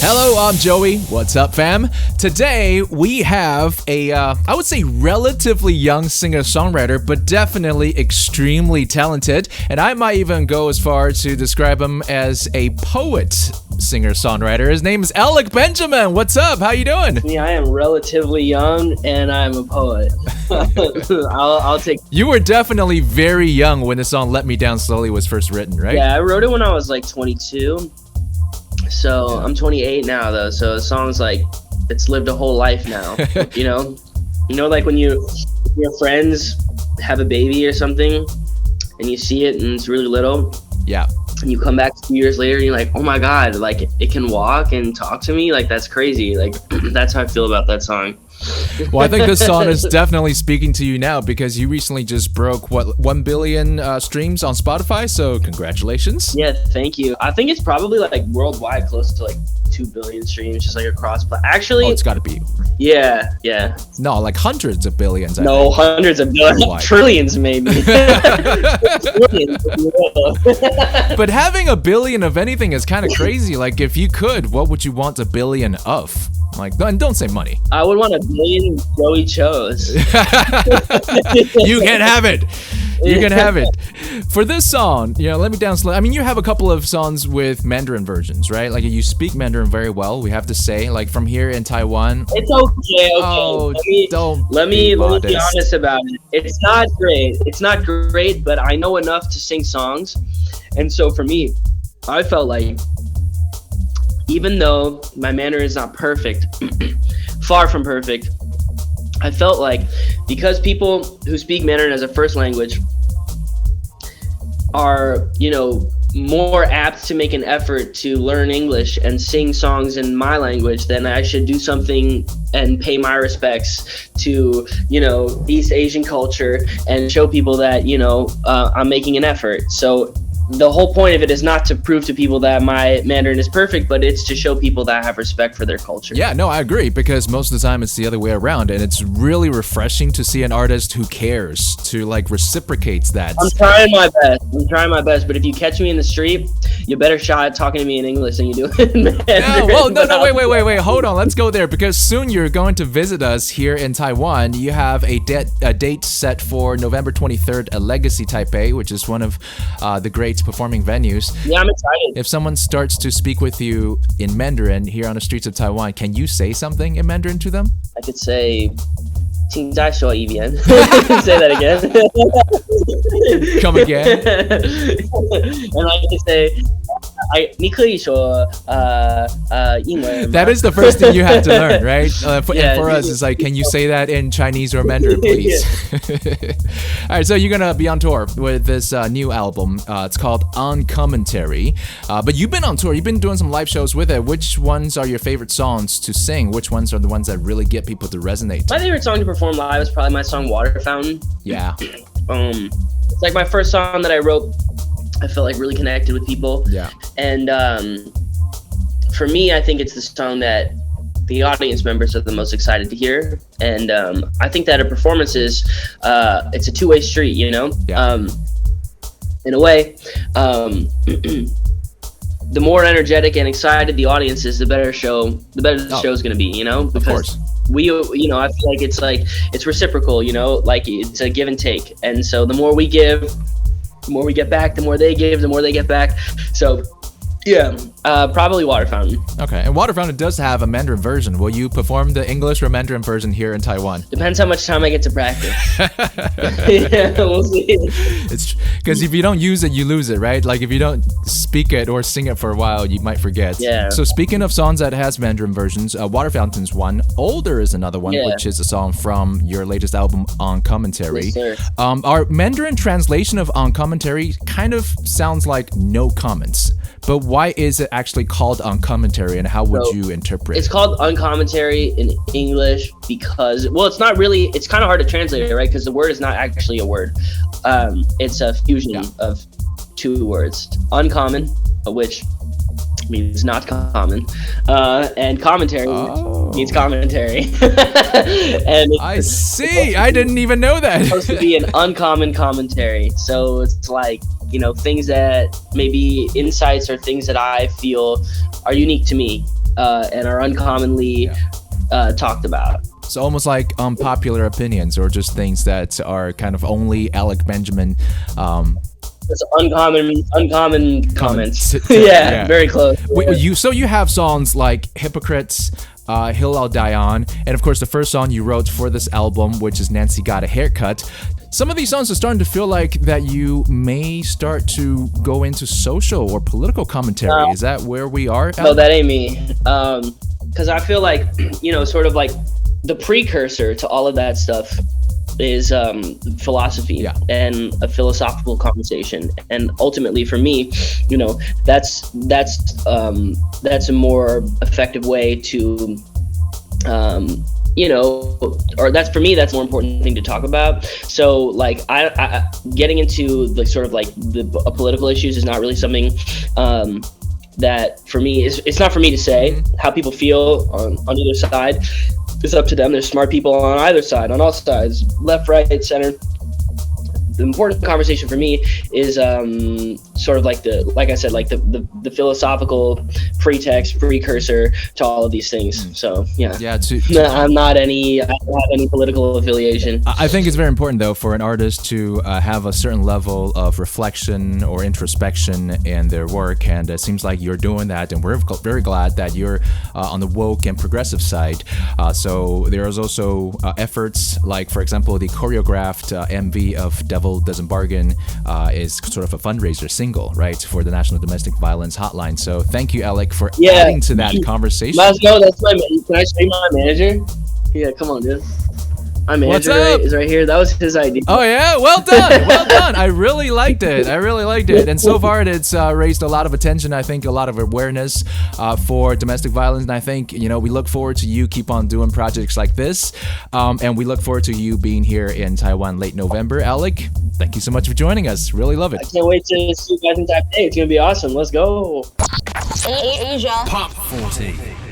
Hello, I'm Joey. What's up, fam? Today we have a, I would say relatively young singer-songwriter, but definitely extremely talented. And I might even go as far to describe him as a poet singer-songwriter. His name is Alec Benjamin. What's up? How you doing? Yeah, I am relatively young and I'm a poet. I'll take. You were definitely very young when the song Let Me Down Slowly was first written, right? Yeah, I wrote it when I was like 22. So I'm 28 now though. So the song's like, it's lived a whole life now. you know, like when your friends have a baby or something and you see it and it's really little. Yeah. And you come back 2 years later and you're like, oh my God, like it can walk and talk to me. Like, that's crazy. Like, that's how I feel about that song. Well, I think this song is definitely speaking to you now because you recently just broke, 1 billion streams on Spotify, so congratulations. Yeah, thank you. I think it's probably like worldwide close to like 2 billion streams, just like across. Actually, it's got to be. Yeah. No, like hundreds of billions. I think. Hundreds of billions. Oh, trillions, maybe. Trillions. But having a billion of anything is kind of crazy. Like, if you could, what would you want a billion of? Like, don't say money. I would want a billion Joey Chous. You can have it. You can have it. For this song, Let Me Down Slow. I mean, you have a couple of songs with Mandarin versions, right? Like, you speak Mandarin very well, we have to say. Like, from here in Taiwan. It's okay. Oh, let me be honest about it. It's not great, but I know enough to sing songs. And so for me, I felt like, even though my Mandarin is not perfect, far from perfect, I felt like because people who speak Mandarin as a first language are, more apt to make an effort to learn English and sing songs in my language, then I should do something and pay my respects to, East Asian culture and show people that, I'm making an effort. So the whole point of it is not to prove to people that my Mandarin is perfect, but it's to show people that I have respect for their culture. Yeah, no, I agree, because most of the time it's the other way around, and it's really refreshing to see an artist who cares to reciprocates that. I'm trying my best, but if you catch me in the street, you better shot talking to me in English than you do in Mandarin. Wait, hold on, let's go there, because soon you're going to visit us here in Taiwan. You have a date set for November 23rd at Legacy Taipei, which is one of the great performing venues. Yeah, I'm excited. If someone starts to speak with you in Mandarin here on the streets of Taiwan, can you say something in Mandarin to them? I could say, 请再说一遍. Say that again. Come again. And I could say, 你可以说英文吗? That is the first thing you have to learn, right? For us, it's like, can you say that in Chinese or Mandarin, please? All right, so you're gonna be on tour with this new album. It's called On Commentary. But you've been on tour. You've been doing some live shows with it. Which ones are your favorite songs to sing? Which ones are the ones that really get people to resonate? My favorite song to perform live is probably my song Water Fountain. Yeah. It's like my first song that I wrote. I felt like really connected with people. Yeah. And for me, I think it's the song that the audience members are the most excited to hear. And I think that a performance is, it's a two-way street, Yeah. In a way. The more energetic and excited the audience is, the better the show is going to be, because of course. I feel like it's reciprocal, like it's a give and take. And so the more we give, the more we get back, the more they give, the more they get back. So yeah, probably Water Fountain. Okay, and Water Fountain does have a Mandarin version. Will you perform the English or Mandarin version here in Taiwan? Depends how much time I get to practice. Yeah, we'll see. It's because if you don't use it, you lose it, right? Like if you don't speak it or sing it for a while, you might forget. Yeah. So speaking of songs that has Mandarin versions, Water Fountain's one. Older is another one, which is a song from your latest album, On Commentary. Yes, sir. Our Mandarin translation of On Commentary kind of sounds like no comments. But why is it actually called On Commentary, and how would you interpret it? It's called On Commentary in English because, it's not really, it's kind of hard to translate it, right? Because the word is not actually a word. It's a fusion of two words. Uncommon, which means not common, and commentary means commentary. And I see. I didn't even know that. It's supposed to be an uncommon commentary. So it's like you know, things that maybe insights or things that I feel are unique to me and are uncommonly talked about. So almost like unpopular opinions, or just things that are kind of only Alec Benjamin. It's uncommon comments. Yeah, very close. So you have songs like Hypocrites, Hill I'll Die On, and of course the first song you wrote for this album, which is Nancy Got a Haircut. Some of these songs are starting to feel like that you may start to go into social or political commentary. Is that where we are? No, that ain't me. Because I feel like, you know, sort of like the precursor to all of that stuff is philosophy and a philosophical conversation, and ultimately for me, you know, that's a more effective way to you know, or that's for me, that's a more important thing to talk about. So like I getting into the sort of like the political issues is not really something that for me is, it's not for me to say. How people feel on either side is up to them. There's smart people on either side, on all sides, left, right, center. The important conversation for me is sort of like like I said, like the philosophical precursor to all of these things. So yeah. I don't have any political affiliation. I think it's very important though for an artist to have a certain level of reflection or introspection in their work, and it seems like you're doing that, and we're very glad that you're on the woke and progressive side. So there's also efforts like, for example, the choreographed MV of Devil Doesn't Bargain is sort of a fundraiser single, right, for the National Domestic Violence Hotline. So thank you, Alec, for adding to that conversation. Let's go. That's my man. Can I show you my manager? Yeah, come on, dude. My manager is right here. That was his idea. Oh yeah, well done, well done. I really liked it. And so far it's raised a lot of attention. I think a lot of awareness for domestic violence. And I think, you know, we look forward to you keep on doing projects like this, and we look forward to you being here in Taiwan late November. Alec, thank you so much for joining us. Really love it. I can't wait to see you guys in Taipei. It's gonna be awesome. Let's go. Asia Pop 40.